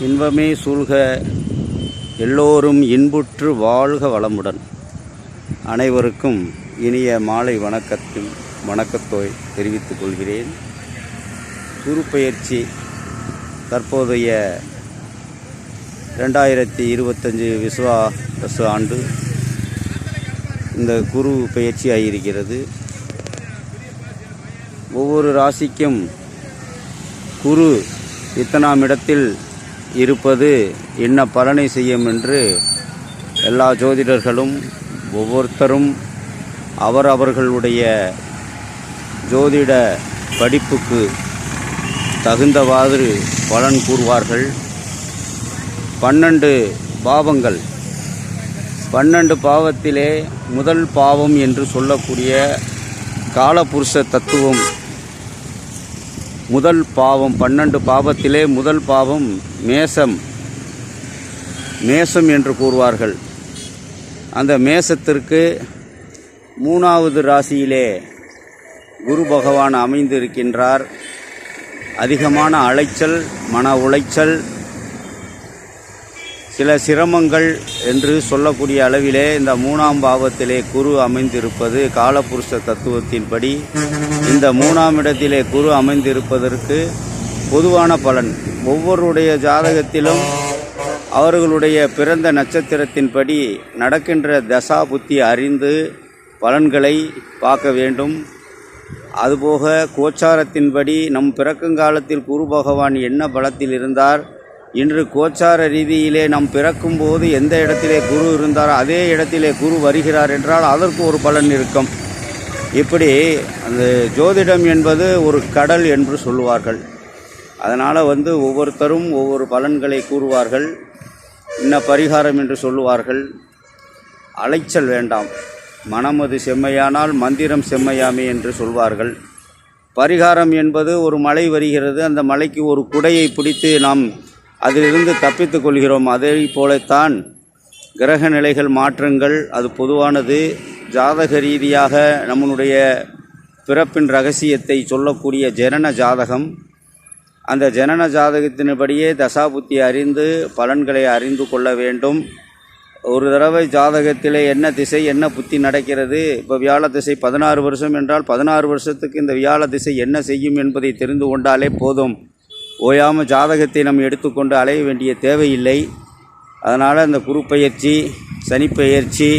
இன்பமே சூழ்க, எல்லோரும் இன்புற்று வாழ்க வளமுடன். அனைவருக்கும் இனிய மாலை வணக்கத்தை தெரிவித்துக் கொள்கிறேன். குருப்பெயர்ச்சி தற்போதைய 2025 விசுவாச ஆண்டு இந்த குரு பெயர்ச்சி ஆகியிருக்கிறது. ஒவ்வொரு ராசிக்கும் குரு இத்தனாம் இடத்தில் இருப்பது என்ன பலனை செய்யும் என்று எல்லா ஜோதிடர்களும் ஒவ்வொருத்தரும் அவர்களுடைய ஜோதிட படிப்புக்கு தகுந்தவாறு பலன் கூறுவார்கள். 12 பாவங்கள், 12 பாவத்திலே முதல் பாவம் என்று சொல்லக்கூடிய காலபுருஷ தத்துவம் முதல் பாவம். 12 பாவத்திலே முதல் பாவம் மேசம் என்று கூறுவார்கள். அந்த மேசத்திற்கு 3வது ராசியிலே குரு பகவான் அமைந்திருக்கின்றார். அதிகமான அலைச்சல், மன உளைச்சல், சில சிரமங்கள் என்று சொல்லக்கூடிய அளவிலே இந்த 3ஆம் பாவத்திலே குரு அமைந்திருப்பது காலபுருஷ தத்துவத்தின்படி இந்த 3ஆம் இடத்திலே குரு அமைந்திருப்பதற்கு பொதுவான பலன். ஒவ்வொருடைய ஜாதகத்திலும் அவர்களுடைய பிறந்த நட்சத்திரத்தின்படி நடக்கின்ற தசா புத்தி அறிந்து பலன்களை பார்க்க வேண்டும். அதுபோக கோச்சாரத்தின்படி நம் பிறக்குங்காலத்தில் குரு பகவான் என்ன பலத்தில் இருந்தார், இன்று கோச்சார ரீதியிலே நாம் பிறக்கும்போது எந்த இடத்திலே குரு இருந்தாரோ அதே இடத்திலே குரு வருகிறார் என்றால் அதற்கு ஒரு பலன் இருக்கும். இப்படி அந்த ஜோதிடம் என்பது ஒரு கடல் என்று சொல்லுவார்கள். அதனால் ஒவ்வொருத்தரும் ஒவ்வொரு பலன்களை கூறுவார்கள். இன்ன பரிகாரம் என்று சொல்லுவார்கள். அலைச்சல் வேண்டாம், மனமது செம்மையானால் மந்திரம் செம்மையாமே என்று சொல்வார்கள். பரிகாரம் என்பது ஒரு மழை வருகிறது, அந்த மலைக்கு ஒரு குடையை பிடித்து நாம் அதிலிருந்து தப்பித்து கொள்கிறோம். அதே போலத்தான் கிரக நிலைகள் மாற்றங்கள், அது பொதுவானது. ஜாதக ரீதியாக நம்முடைய பிறப்பின் ரகசியத்தை சொல்லக்கூடிய ஜனன ஜாதகம், அந்த ஜனன ஜாதகத்தின்படியே தசாபுத்தி அறிந்து பலன்களை அறிந்து கொள்ள வேண்டும். ஒரு தடவை ஜாதகத்திலே என்ன திசை என்ன புத்தி நடக்கிறது, இப்போ வியாழ திசை 16 வருஷம் என்றால் 16 வருஷத்துக்கு இந்த வியாழ திசை என்ன செய்யும் என்பதை தெரிந்து கொண்டாலே போதும். ஓயாமல் ஜாதகத்தை நம்ம எடுத்துக்கொண்டு அலைய வேண்டிய தேவையில்லை. அதனால் அந்த குரு பெயர்ச்சி, சனிப்பெயர்ச்சி,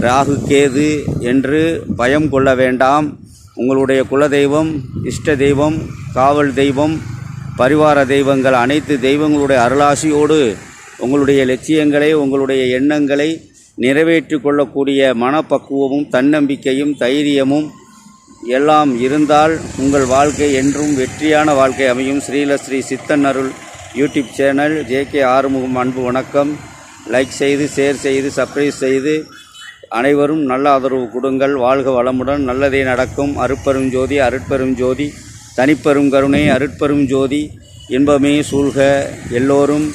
ராகு கேது என்று பயம் கொள்ள வேண்டாம். உங்களுடைய குலதெய்வம், இஷ்ட தெய்வம், காவல் தெய்வம், பரிவார தெய்வங்கள், அனைத்து தெய்வங்களுடைய அருளாசியோடு உங்களுடைய லட்சியங்களை, உங்களுடைய எண்ணங்களை நிறைவேற்றி கொள்ளக்கூடிய மனப்பக்குவமும் தன்னம்பிக்கையும் தைரியமும் எல்லாம் இருந்தால் உங்கள் வாழ்க்கை என்றும் வெற்றியான வாழ்க்கை அமையும். ஸ்ரீலஸ்ரீ சித்தன் அருள் யூடியூப் சேனல் ஜே.கே. ஆறுமுகம் அன்பு வணக்கம். லைக் செய்து, ஷேர் செய்து, சப்ஸ்கிரைப் செய்து அனைவரும் நல்ல ஆதரவு கொடுங்கள். வாழ்க வளமுடன். நல்லதே நடக்கும். அருட்பெரும் ஜோதி, அருட்பெரும் ஜோதி, தனிப்பெரும் கருணை, அருட்பெரும் ஜோதி, இன்பமே சூழ்க, எல்லோரும்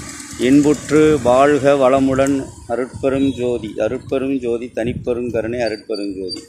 இன்புற்று வாழ்க வளமுடன். அருட்பெரும் ஜோதி, அருட்பெரும் ஜோதி, தனிப்பெரும் கருணை, அருட்பெரும் ஜோதி.